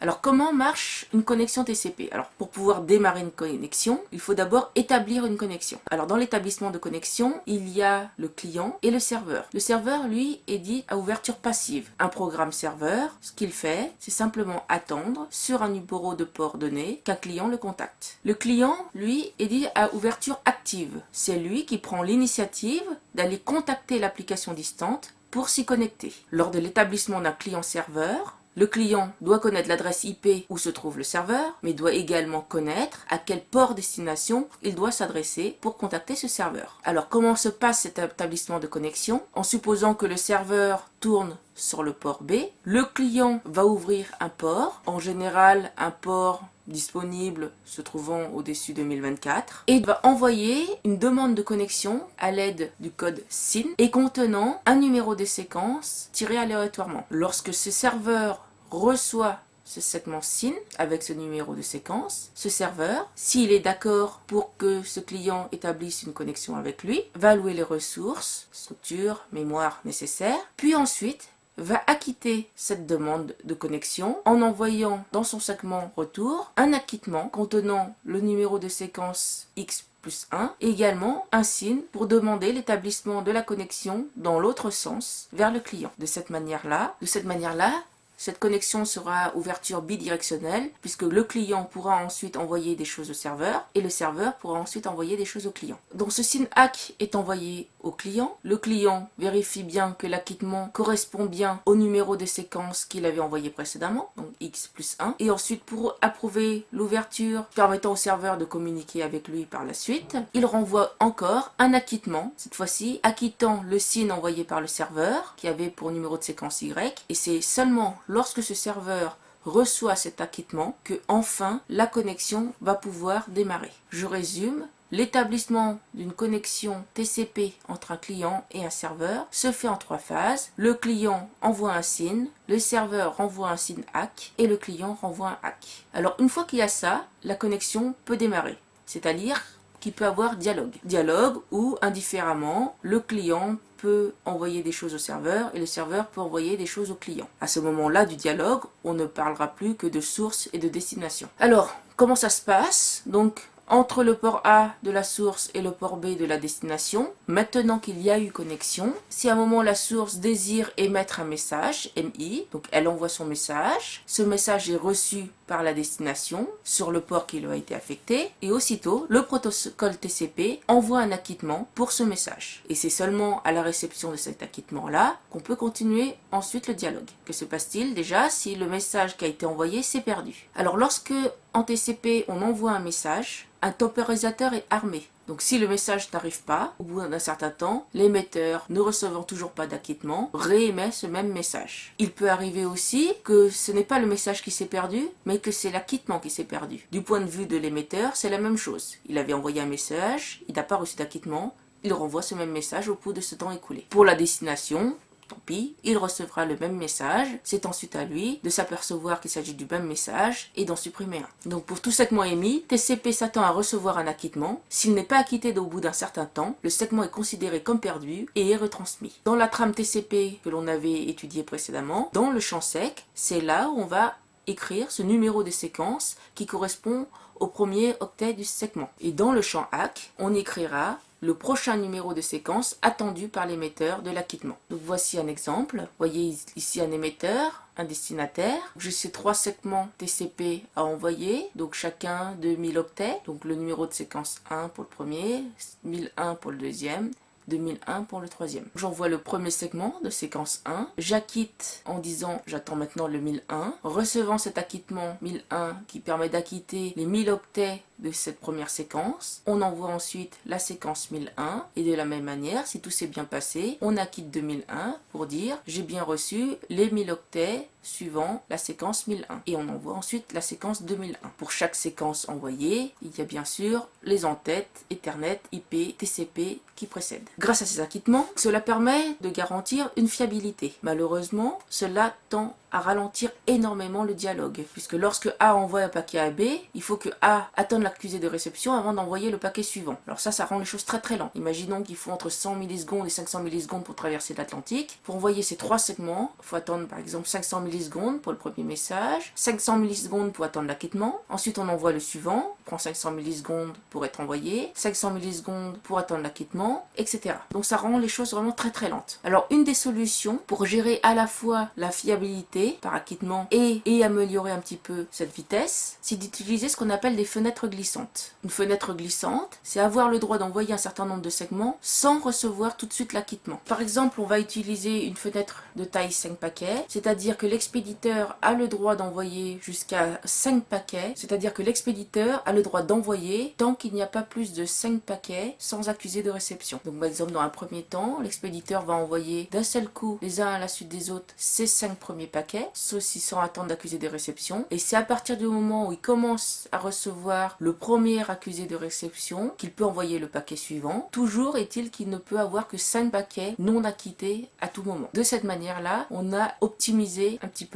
Alors comment marche une connexion TCP? Alors pour pouvoir démarrer une connexion, il faut d'abord établir une connexion. Alors dans l'établissement de connexion, il y a le client et le serveur. Le serveur, lui, est dit à ouverture passive. Un programme serveur, ce qu'il fait, c'est simplement attendre sur un numéro de port donné qu'un client le contacte. Le client, lui, est dit à ouverture active. C'est lui qui prend l'initiative d'aller contacter l'application distante pour s'y connecter. Lors de l'établissement d'un client-serveur, le client doit connaître l'adresse IP où se trouve le serveur, mais doit également connaître à quel port destination il doit s'adresser pour contacter ce serveur. Alors comment se passe cet établissement de connexion? En supposant que le serveur tourne sur le port B, le client va ouvrir un port, en général un port disponible se trouvant au-dessus de 1024 et va envoyer une demande de connexion à l'aide du code SYN et contenant un numéro de séquence tiré aléatoirement. Lorsque ce serveur reçoit ce segment SYN avec ce numéro de séquence, ce serveur, s'il est d'accord pour que ce client établisse une connexion avec lui, va allouer les ressources, structure, mémoire nécessaires, puis ensuite va acquitter cette demande de connexion en envoyant dans son segment retour un acquittement contenant le numéro de séquence X plus 1 et également un SYN pour demander l'établissement de la connexion dans l'autre sens vers le client. De cette manière-là, cette connexion sera ouverture bidirectionnelle puisque le client pourra ensuite envoyer des choses au serveur et le serveur pourra ensuite envoyer des choses au client. Donc ce SYN ACK est envoyé au client. Le client vérifie bien que l'acquittement correspond bien au numéro de séquence qu'il avait envoyé précédemment, donc X plus 1. Et ensuite pour approuver l'ouverture permettant au serveur de communiquer avec lui par la suite, il renvoie encore un acquittement, cette fois-ci acquittant le SYN envoyé par le serveur qui avait pour numéro de séquence Y et c'est seulement lorsque ce serveur reçoit cet acquittement que enfin la connexion va pouvoir démarrer. Je résume. L'établissement d'une connexion TCP entre un client et un serveur se fait en 3 phases. Le client envoie un SYN, le serveur renvoie un SYN ACK et le client renvoie un ACK. Alors une fois qu'il y a ça, la connexion peut démarrer. C'est-à-dire qu'il peut avoir dialogue. Dialogue où, indifféremment, le client peut envoyer des choses au serveur et le serveur peut envoyer des choses au client. À ce moment-là du dialogue, on ne parlera plus que de source et de destination. Alors, comment ça se passe? Donc, entre le port A de la source et le port B de la destination, maintenant qu'il y a eu connexion, si à un moment la source désire émettre un message, MI, donc elle envoie son message, ce message est reçu par la destination sur le port qui lui a été affecté et aussitôt le protocole TCP envoie un acquittement pour ce message. Et c'est seulement à la réception de cet acquittement-là qu'on peut continuer ensuite le dialogue. Que se passe-t-il déjà si le message qui a été envoyé s'est perdu? Alors lorsque en TCP on envoie un message, un temporisateur est armé. Donc si le message n'arrive pas, au bout d'un certain temps, l'émetteur, ne recevant toujours pas d'acquittement, réémet ce même message. Il peut arriver aussi que ce n'est pas le message qui s'est perdu, mais que c'est l'acquittement qui s'est perdu. Du point de vue de l'émetteur, c'est la même chose. Il avait envoyé un message, il n'a pas reçu d'acquittement, il renvoie ce même message au bout de ce temps écoulé. Pour la destination, tant pis, il recevra le même message, c'est ensuite à lui de s'apercevoir qu'il s'agit du même message et d'en supprimer un. Donc pour tout segment émis, TCP s'attend à recevoir un acquittement. S'il n'est pas acquitté au bout d'un certain temps, le segment est considéré comme perdu et est retransmis. Dans la trame TCP que l'on avait étudiée précédemment, dans le champ sec, c'est là où on va écrire ce numéro de séquence qui correspond au premier octet du segment. Et dans le champ ACK, on écrira le prochain numéro de séquence attendu par l'émetteur de l'acquittement. Donc voici un exemple. Vous voyez ici un émetteur, un destinataire. J'ai ces 3 segments TCP à envoyer, donc chacun de 1000 octets. Donc le numéro de séquence 1 pour le premier, 1001 pour le deuxième, 2001 pour le troisième. J'envoie le premier segment de séquence 1, j'acquitte en disant j'attends maintenant le 1001, recevant cet acquittement 1001 qui permet d'acquitter les 1000 octets de cette première séquence, on envoie ensuite la séquence 1001 et de la même manière, si tout s'est bien passé, on acquitte 2001 pour dire j'ai bien reçu les 1000 octets suivant la séquence 1001 et on envoie ensuite la séquence 2001. Pour chaque séquence envoyée, il y a bien sûr les en-têtes, Ethernet, IP, TCP qui précèdent. Grâce à ces acquittements, cela permet de garantir une fiabilité. Malheureusement, cela tend à ralentir énormément le dialogue, puisque lorsque A envoie un paquet à B, il faut que A attende la accusé de réception avant d'envoyer le paquet suivant. Alors ça rend les choses très très lentes. Imaginons qu'il faut entre 100 millisecondes et 500 millisecondes pour traverser l'Atlantique. Pour envoyer ces 3 segments, il faut attendre par exemple 500 millisecondes pour le premier message, 500 millisecondes pour attendre l'acquittement. Ensuite on envoie le suivant, on prend 500 millisecondes pour être envoyé, 500 millisecondes pour attendre l'acquittement, etc. Donc ça rend les choses vraiment très très lentes. Alors une des solutions pour gérer à la fois la fiabilité par acquittement et améliorer un petit peu cette vitesse, c'est d'utiliser ce qu'on appelle des fenêtres glissantes. Une fenêtre glissante, c'est avoir le droit d'envoyer un certain nombre de segments sans recevoir tout de suite l'acquittement. Par exemple, on va utiliser une fenêtre de taille 5 paquets, c'est-à-dire que l'expéditeur a le droit d'envoyer jusqu'à 5 paquets, c'est-à-dire que l'expéditeur a le droit d'envoyer tant qu'il n'y a pas plus de 5 paquets sans accusé de réception. Donc par exemple, dans un premier temps, l'expéditeur va envoyer d'un seul coup, les uns à la suite des autres, ces 5 premiers paquets, ceux-ci sans attendre d'accusé de réception, et c'est à partir du moment où il commence à recevoir le premier accusé de réception qu'il peut envoyer le paquet suivant. Toujours est-il qu'il ne peut avoir que 5 paquets non acquittés à tout moment. De cette manière-là, on a optimisé un petit peu